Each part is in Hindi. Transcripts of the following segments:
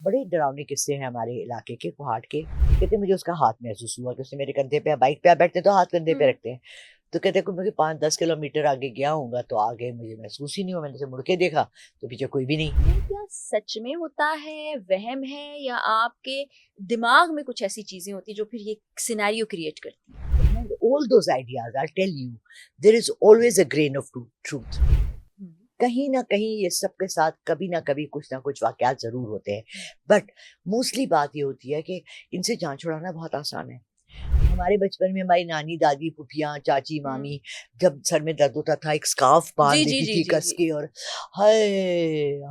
बड़े डरावने किस्से हैं हमारे इलाके के कुहाट के। कहते मुझे उसका हाथ महसूस हुआ कि उसने मेरे कंधे पे, बाइक पे आप बैठते तो हाथ कंधे पे हुँ। रखते हैं। तो कहते कि मुझे 5-10 किलोमीटर आगे गया होऊँगा तो आगे मुझे महसूस ही नहीं हुआ। मैंने ऐसे मुड़ के देखा तो पीछे कोई भी नहीं। ये क्या सच में होता है, वहम है या आपके दिमाग में कुछ ऐसी चीज़ें होती हैं जो फिर ये सिनेरियो क्रिएट करती हैं? Behind all those ideas, I'll tell you, there is always a grain of truth. हुँ, कहीं न कहीं ये सबके साथ कभी न कभी कुछ न कुछ वाक़यात ज़रूर होते हैं। बट मोस्टली बात ये होती है कि इनसे जान छुड़ाना बहुत आसान है। हमारे बचपन में हमारी नानी, दादी, फूफियाँ, चाची, हुँ। मामी जब सर में दर्द होता था एक स्कार्फ बाँध जी, जी, देती जी, थी जी, कस जी। के और हाय!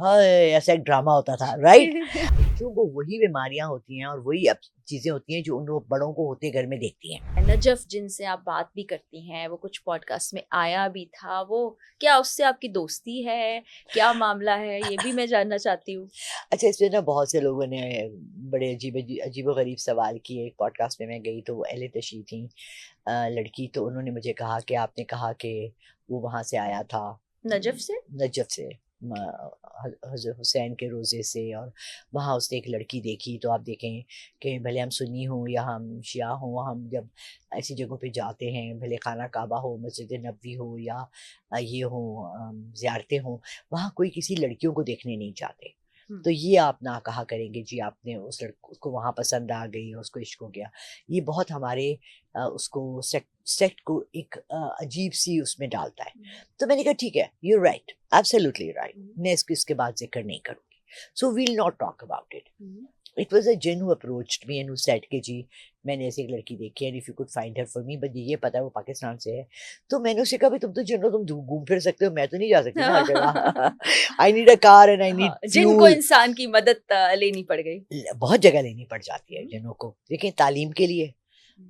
हाय! ऐसा एक ड्रामा होता था, राइट? बच्चों को वही बीमारियाँ होती हैं और वही अब चीज़ें होती हैं जो उन लोग बड़ों को होते घर में देखती हैं। नजफ़ जिनसे आप बात भी करती हैं, वो कुछ पॉडकास्ट में आया भी था, वो क्या उससे आपकी दोस्ती है? क्या मामला है? ये भी मैं जानना चाहती हूँ। अच्छा, इसमें ना बहुत से लोगों ने बड़े अजीबो-गरीब सवाल किए। एक पॉडकास्ट में मैं गई तो वो एले तशी थी लड़की, तो उन्होंने मुझे कहा कि आपने कहा कि वो वहाँ से आया था नजफ़ से? नजफ़ से म हज़रत हुसैन के रोज़े से, और वहाँ उसने एक लड़की देखी। तो आप देखें कि भले हम सुन्नी हों या हम शिया हों, हम जब ऐसी जगहों पे जाते हैं, भले खाना काबा हो, मस्जिद नबवी हो या ये हो ज़ियारतें हों, वहाँ कोई किसी लड़कियों को देखने नहीं जाते। हुँ। तो ये आप ना कहा करेंगे जी आपने उस उसको वहाँ पसंद आ गई और उसको इश्क हो गया। ये बहुत हमारे उसको सेक्ट को एक अजीब-सी उसमें डालता है। हुँ, तो मैंने कहा ठीक है, you are right, absolutely right. Hmm, मैं इसके बाद ज़िक्र नहीं करूँगी। So we will not talk about it. Hmm. It was a जिन who approached me and who said कि जी मैंने ऐसी एक लड़की देखी है and if you could find her for me, but ये पता है वो पाकिस्तान से है। तो मैंने उससे कहा, "भई तुम तो जिन हो, तुम घूम फिर सकते हो, मैं तो नहीं जा सकती ना हर जगह। I need a car and I need हाँ, जिनको फ्यूल।" इंसान की मदद लेनी पड़ गई। बहुत जगह लेनी पड़ जाती है हुँ, जिन्हों को। देखिए तालीम के लिए, हुँ,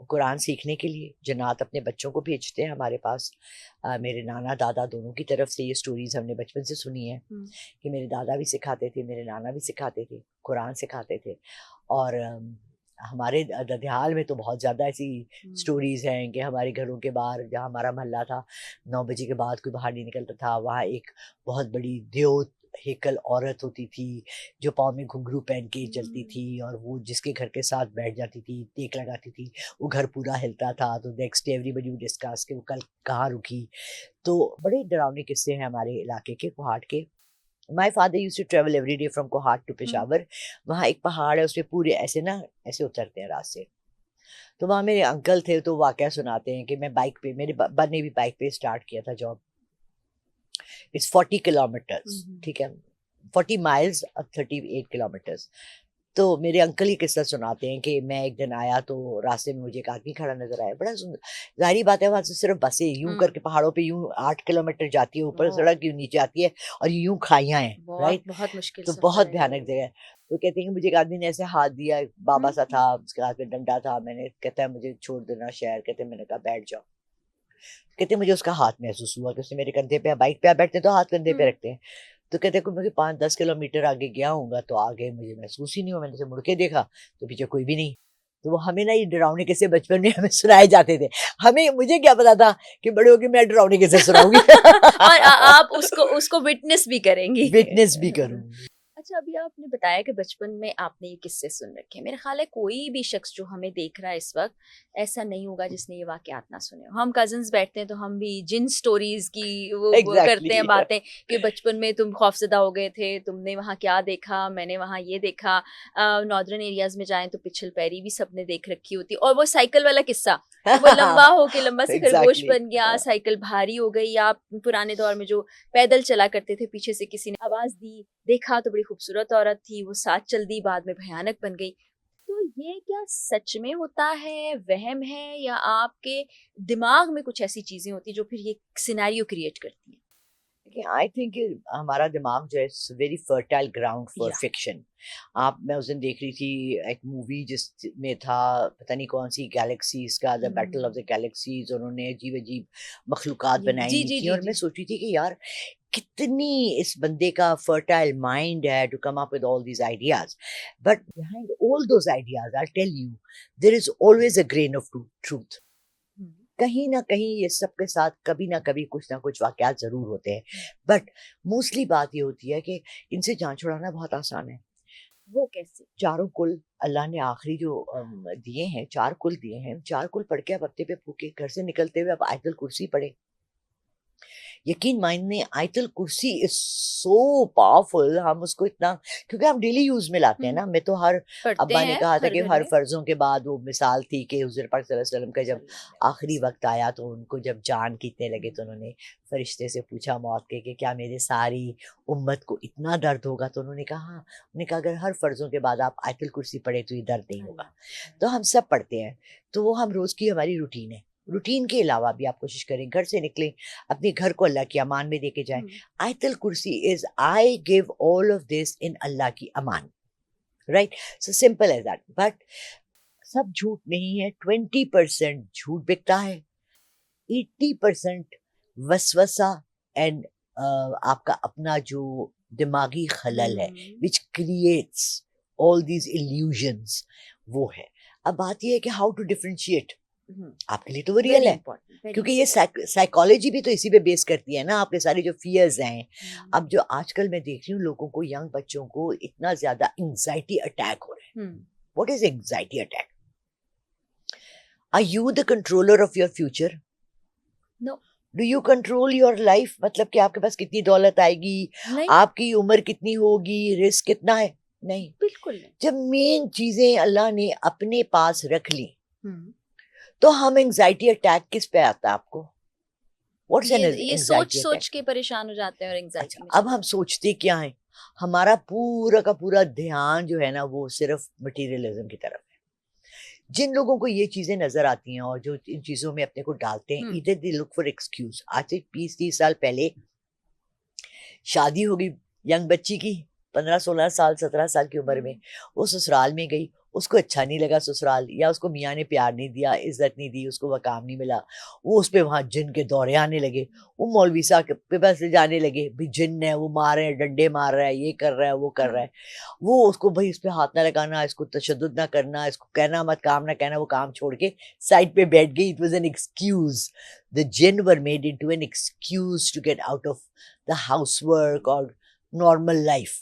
कुरान सीखने के लिए जन्नात अपने बच्चों को भेजते हैं हमारे पास। मेरे नाना दादा दोनों की तरफ से ये स्टोरीज़ हमने बचपन से सुनी है हुँ, कि मेरे दादा भी सिखाते थे, मेरे नाना भी सिखाते थे, कुरान सिखाते थे। और हमारे ददियाल में तो बहुत ज़्यादा ऐसी हुँ, स्टोरीज़ हैं कि हमारे घरों के बाहर जहाँ हमारा मोहल्ला था, 9 बजे के बाद कोई बाहर नहीं निकलता था। वहाँ एक बहुत बड़ी द्योत हेकल औरत होती थी, जो पाँव में घुंघरू पहन के चलती हुँ। थी और वो जिसके घर के साथ बैठ जाती थी, टेक लगाती थी, वो घर पूरा हिलता था। तो next day everybody would discuss कि वो कल कहाँ रुकी। तो बड़े डरावने किस्से हैं हमारे इलाके के, कुहाट के। My father used to travel every day from Kohat to hmm, Peshawar. वहाँ एक पहाड़ है, उसपे पूरे ऐसे ना ऐसे उतरते हैं रास्ते। तो वहाँ मेरे अंकल थे तो वाकया सुनाते हैं कि मैं बाइक पे, मेरे अब्बा ने भी बाइक पे स्टार्ट किया था जॉब। इट्स 40 किलोमीटर्स, हुँ, हुँ। ठीक है? 40 माइल्स 38 किलोमीटर्स। तो मेरे अंकल ये किस्सा सुनाते हैं कि मैं एक दिन आया तो रास्ते में मुझे एक आदमी खड़ा नज़र आया, बड़ा सुंदर। ज़ाहिर-सी बात है वहाँ से सिर्फ़ बसें यूँ हुँ, करके पहाड़ों पे यूँ 8 किलोमीटर जाती है ऊपर ओह! सड़क, यूँ नीचे आती है और यूँ खाइयाँ हैं, बहुत, राइट? बहुत मुश्किल तो सफ़र बहुत है भयानक ये। जगह है। तो कहते हैं कि मुझे एक आदमी ने ऐसे हाथ दिया, हुँ, बाबा-सा हुँ, था, उसके हाथ में डंडा था। मैंने कहता है मुझे छोड़ देना शहर, कहते मैंने कहा बैठ जाओ। कहते मुझे उसका हाथ महसूस हुआ कि उसने मेरे कंधे पे, बाइक पे आप बैठते तो हाथ कंधे पे हुँ। रखते हैं। तो कहते कि मुझे 5-10 किलोमीटर आगे गया होऊँगा तो आगे मुझे महसूस ही नहीं हुआ। मैंने ऐसे मुड़ के देखा तो पीछे कोई भी नहीं। तो वो हमें ना ये डरावने किस्से बचपन में हमें सुनाए जाते थे। हमें मुझे क्या पता था कि बड़े होके मैं डरावने किस्से सुनाऊँगी। और आप उसको उसको विटनेस भी करेंगी। विटनेस भी करूँगी। अच्छा, अभी आपने बताया कि बचपन में आपने ये किस्से सुन रखे हैं। मेरा ख़्याल है कोई भी शख़्स जो हमें देख रहा है इस वक़्त, ऐसा नहीं होगा जिसने ये वाक़यात ना सुने हों। हम कज़िन्स बैठते हैं तो हम भी जिन स्टोरीज़ की वो करते हैं एग्ज़ैक्टली। बातें कि बचपन में तुम खौफ़ज़दा हो गए थे, तुमने वहाँ क्या देखा, मैंने वहाँ ये देखा। नॉर्दर्न एरियाज़ में जाएँ तो पिछल पैरी भी सबने देख रखी होती है और वो साइकिल वाला किस्सा कि वो लंबा हो के लंबा से खरगोश एग्ज़ैक्टली। बन गया, साइकिल भारी हो गई या पुराने दौर में जो पैदल चला करते थे, पीछे से किसी ने आवाज़ दी, देखा तो बड़ी खूबसूरत औरत थी, वो साथ चल दी, बाद में भयानक बन गई। तो ये क्या सच में होता है, वहम है या आपके दिमाग में कुछ ऐसी चीज़ें होती हैं जो फिर ये सिनेरियो क्रिएट करती हैं? देखिए आई थिंक हमारा दिमाग जो है it's very fertile ground for या फिक्शन। आप मैं उस दिन देख रही थी एक मूवी जिसमें था पता नहीं कौन सी गैलेक्सीज का, the battle of the hmm. Galaxies. उन्होंने अजीब अजीब मखलूकात जी, बनाई जी, हुई जी, थी जी, और मैं जी। सोच रही थी कि यार कितनी इस बंदे का फर्टाइल माइंड है to come up with all these ideas. But behind all those ideas I tell you there is always a grain of truth. Hmm, कहीं न कहीं ये सबके साथ कभी न कभी कुछ न कुछ वाक़यात ज़रूर होते हैं। हुँ, बट मोस्टली बात ये होती है कि इनसे जान छुड़ाना बहुत आसान है। वो कैसे? चारों कुल अल्लाह ने आखिरी जो दिए हैं, 4 कुल दिए हैं, 4 कुल पढ़ के आप हफ्ते पे फूके, घर से निकलते हुए आप आयतुल कुर्सी पढ़े। यकीन मानिए आयतुल कुर्सी इज सो पावरफुल, हम उसको इतना, क्योंकि हम डेली यूज में लाते हैं ना। मैं तो हर, पढ़ते अब्बा ने हैं कहा था हर कि घर हर में। फर्जों के बाद वो मिसाल थी कि हुजूर पाक सल्लल्लाहु अलैहि वसल्लम का जब सल्लल्लाहु आखिरी वक्त आया तो उनको जब जान कीतने लगे तो उन्होंने फरिश्ते से पूछा मौत के कि क्या मेरे सारी उम्मत को इतना दर्द होगा, तो उन्होंने कहा हाँ। उन्होंने कहा अगर हर फर्जों के बाद आप आयतुल कुर्सी पढ़े तो ये दर्द नहीं होगा। अल्लाह। तो हम सब पढ़ते हैं, तो वो हम रोज की हमारी रूटीन है। रूटीन के अलावा भी आप कोशिश करें, घर से निकलें, अपने घर को अल्लाह की अमान में देके जाएं। हुँ, आयतुल कुर्सी is I give all of this in अल्लाह की अमान, right? So simple as that. But सब झूठ नहीं है, 20% झूठ बिकता है, 80% वसवसा एंड आपका अपना जो दिमागी खलल है, hmm, which creates all these illusions, वो है। अब बात यह है कि हाउ टू डिफरेंशिएट। हुँ। आपके लिए तो वो रियल वेरी है, इम्पोर्टेंट, वेरी क्योंकि ये साइकोलॉजी भी तो इसी पे बेस करती है ना। आपके सारे जो फियर्स हैं, हुँ, अब जो आजकल मैं देख रही हूँ लोगों को, यंग बच्चों को इतना ज्यादा एंजाइटी अटैक हो रहा है। Hmm. What is anxiety attack? Are you the controller of your future? No, do you control your life? मतलब कि आपके पास कितनी दौलत आएगी, नहीं, आपकी उम्र कितनी होगी, रिस्क कितना है? नहीं। बिल्कुल नहीं। जब मेन चीजें अल्लाह ने अपने पास रख ली, हुँ। तो हम एंजाइटी अटैक किस पे आता है आपको? व्हाट्स एन ये एंजाइटी अटैक? सोच-सोच के परेशान हो जाते हैं और अच्छा, एंग्ज़ायटी में अब चले हम जाते सोचते क्या है? हमारा पूरा का पूरा ध्यान जो है ना वो सिर्फ मटेरियलिज्म की तरफ है। जिन लोगों को ये चीजें नजर आती हैं और जो इन चीजों में अपने को डालते हैं, हैं। हुँ, इधर दे लुक फॉर एक्सक्यूज। आज से 20-30 साल पहले शादी होगी यंग बच्ची की, 15-16 साल 17 साल की उम्र में, हुँ, वो ससुराल में गई, उसको अच्छा नहीं लगा ससुराल, या उसको मियाँ ने प्यार नहीं दिया, इज्जत नहीं दी, उसको वकाम नहीं मिला, वो उस पे वहां जिन के दौरे आने लगे। वो मौलवी साहब के पास ले जाने लगे, भी जिन है, वो मार रहे हैं, डंडे मार रहा है, ये कर रहा है, वो कर रहा हुँ। है। वो उसको भाई इस पे हाथ ना लगाना, इसको तशद्दुद ना करना, इसको कहना मत, काम ना कहना, वो काम छोड़ के साइड पे बैठ गई। It was an excuse, the gin were made into an excuse to get out of the housework और नॉर्मल लाइफ।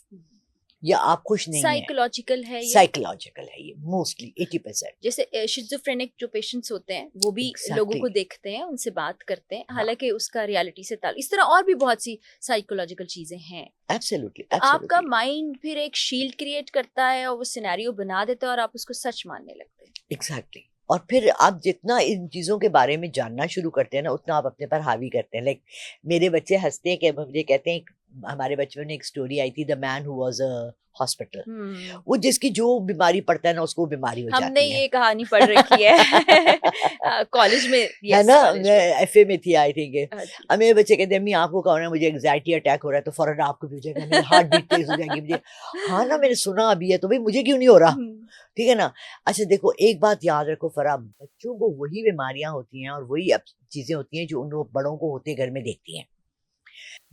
या आप खुश नहीं हैं, साइकोलॉजिकल है ये। साइकोलॉजिकल है ये मोस्टली 80%। जैसे शिज़ोफ्रेनिक जो पेशेंट्स होते हैं, वो भी लोगों एग्जैक्टली, को देखते हैं, उनसे बात करते हैं, हाँ, हालाँकि उसका रियलिटी से इस तरह और भी बहुत सी साइकोलॉजिकल चीज़ें हैं। एब्सोल्युटली तो आपका एब्सोल्युटली माइंड फिर एक शील्ड क्रिएट करता है और वो सिनेरियो बना देता है और आप उसको सच मानने लगते हैं। एग्जैक्टली। और फिर आप जितना इन चीजों के बारे में जानना शुरू करते हैं ना, उतना आप अपने पर हावी करते हैं। लाइक मेरे बच्चे हंसते हैं कि मुझे कहते हैं, हमारे बचपन में एक स्टोरी आई थी, the man who was a hospital. Hmm. वो जिसकी जो बीमारी पड़ता है ना उसको वो बीमारी हो हमने जाती है। ये कहानी पढ़ रखी है। कॉलेज में, है यस ना? कॉलेज मैं में। एफए में थी आई थिंक। जी। अब मेरे बच्चे कहते हैं अम्मी आपको क्या हो रहा है? मुझे एंग्जाइटी अटैक हो रहा है। तो फौरन आपको भी हो जाएगा, मेरी हार्ट बीट तेज हो जाएगी मुझे। हाँ ना, मैंने सुना अभी है, तो भाई मुझे क्यों नहीं हो रहा? हुँ। ठीक है ना? अच्छा देखो, एक बात याद रखो फरा, बच्चों को वही बीमारियां होती हैं और वही चीजें होती हैं जो उन बड़ों को होते घर में देखती हैं।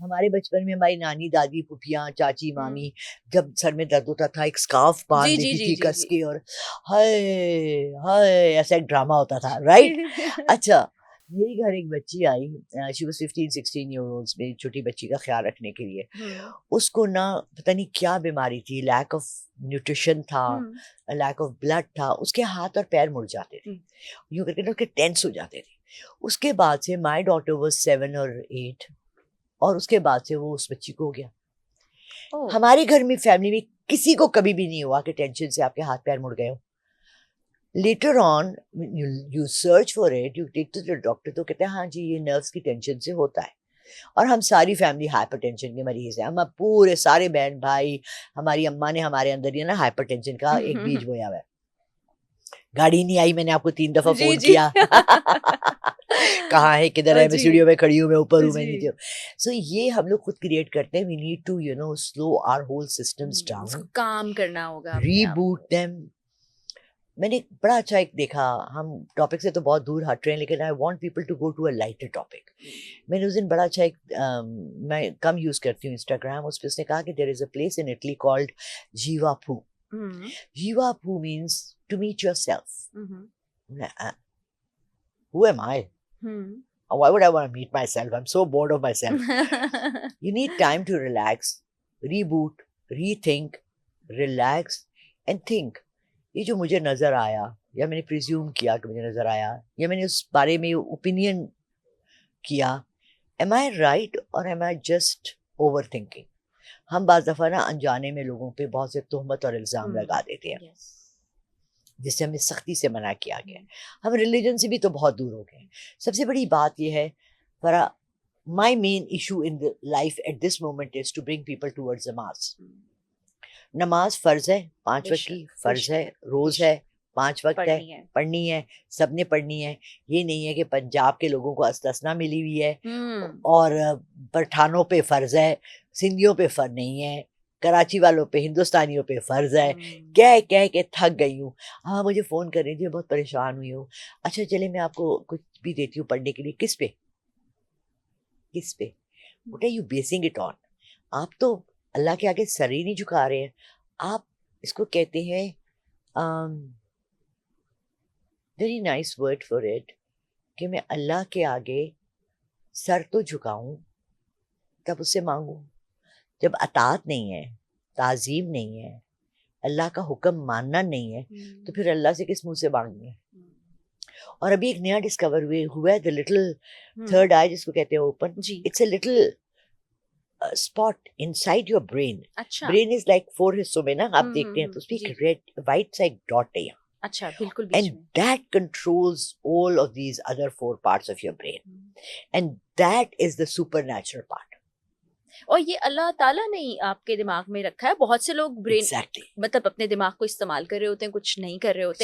हमारे बचपन में हमारी नानी, दादी, फुफियाँ, चाची, हुँ। मामी, जब सर में दर्द होता था एक स्कार्फ जी, बांध जी, देती जी, थी जी, कस जी। के, और हाय हाय ऐसा एक ड्रामा होता था, राइट? अच्छा, मेरे घर एक बच्ची आई, शी वाज 15-16 ईयर ओल्ड, में छोटी बच्ची का ख्याल रखने के लिए। हुँ, उसको ना पता नहीं क्या बीमारी थी, लैक ऑफ न्यूट्रिशन था, हुँ, लैक ऑफ ब्लड था, उसके हाथ और पैर मुड़ जाते थे, हुँ। यूं करके ना उसके टेंस हो जाते थे। उसके बाद से माय डॉटर वाज 7 और 8, और उसके बाद से वो उस बच्ची को हो गया। ओह! हमारे घर में फैमिली में किसी को कभी भी नहीं हुआ कि टेंशन से आपके हाथ पैर मुड़ गए हो। Later on you search for it, you take to the doctor, तो कहते हैं हाँ जी ये नर्व्स की टेंशन से होता है। और हम सारी फैमिली हाइपरटेंशन के मरीज हैं, हम अब पूरे सारे बहन भाई, हमारी अम्मा ने हमारे अंदर ये ना हाइपरटेंशन का एक बीज बोया हुआ है। गाड़ी नहीं आई, मैंने आपको 3 दफा जी, फोन जी। किया। कहाँ है, किधर है, मैं जी, सीढ़ियों में खड़ी हूँ, मैं ऊपर हूँ, मैं जी। नीचे हूँ। सो ये हम लोग खुद क्रिएट करते हैं। We need to slow our whole systems उसको डाउन, काम करना होगा अपने आप रीबूट को। देम। मैंने बड़ा अच्छा एक देखा, हम टॉपिक से तो बहुत दूर हट रहे हैं, लेकिन I want people to go to a lighter topic. मैंने उस दिन बड़ा अच्छा एक मैं कम यूज करती हूँ इंस्टाग्राम, उस पे उसने कहा कि there is a place in Italy called Jivapu. Hmm, Jivapu means to meet your hmm, hmm, self. Who am I? Hmm. Why would I want to meet myself? I'm so bored of myself. You need time to relax, reboot, rethink, relax, and think, ये जो मुझे नज़र आया या मैंने प्रिज्यूम किया कि मुझे नज़र आया या मैंने उस बारे में ओपिनियन किया, एम आई राइट और am I just overthinking? हम बाज़ दफ़ा ना अनजाने में लोगों पे बहुत से तोहमत और इल्ज़ाम लगा देते हैं, यस जिससे हमें सख्ती से मना किया गया है। हम रिलीजन से भी तो बहुत दूर हो गए हैं। सबसे बड़ी बात यह है, Farah, my main issue in the life at this moment is to bring people towards नमाज। नमाज फ़र्ज़ है, 5 वक्त की बेशक फ़र्ज़ है, बेशक रोज़ बेशक है, 5 वक्त है, पढ़नी है पढ़नी है, सबने पढ़नी है। ये नहीं है कि पंजाब के लोगों को अस्तस्ना मिली हुई है और पठानों पे फ़र्ज़ है, सिंधियों पे फ़र्ज़ नहीं है, कराची वालों पे, हिंदुस्तानियों पे फ़र्ज़ है। कह कह के थक गई हूँ। हाँ, मुझे फ़ोन कर रही थी, मैं बहुत परेशान हुई हूँ। अच्छा चलिए मैं आपको कुछ भी देती हूँ पढ़ने के लिए। किस पे? किस पे? What are you basing it on? आप तो अल्लाह के आगे सर ही नहीं झुका रहे हैं। आप, इसको कहते हैं, very nice word for it, कि मैं अल्लाह के आगे सर तो झुकाऊं, तब उससे मांगूं। जब अतात नहीं है, ताजीम नहीं है, अल्लाह का हुक्म मानना नहीं है, तो फिर अल्लाह से किस मुंह से मांगेंगे? और अभी एक नया डिस्कवर हुआ है, द लिटिल थर्ड आई जिसको कहते हैं ओपन। जी it's a little spot inside your brain. अच्छा ब्रेन इज लाइक 4 हिस्सों में ना, आप देखते हैं तो उसमें जी एक रेड वाइट सा एक डॉट है यहाँ, अच्छा बिल्कुल बीच and में that controls all of these other 4 parts of your brain, and that is the supernatural part. और ये अल्लाह ताला ने ही आपके दिमाग में रखा है। बहुत से लोग ब्रेन Exactly. मतलब अपने दिमाग को इस्तेमाल कर रहे होते हैं, कुछ नहीं कर रहे होते।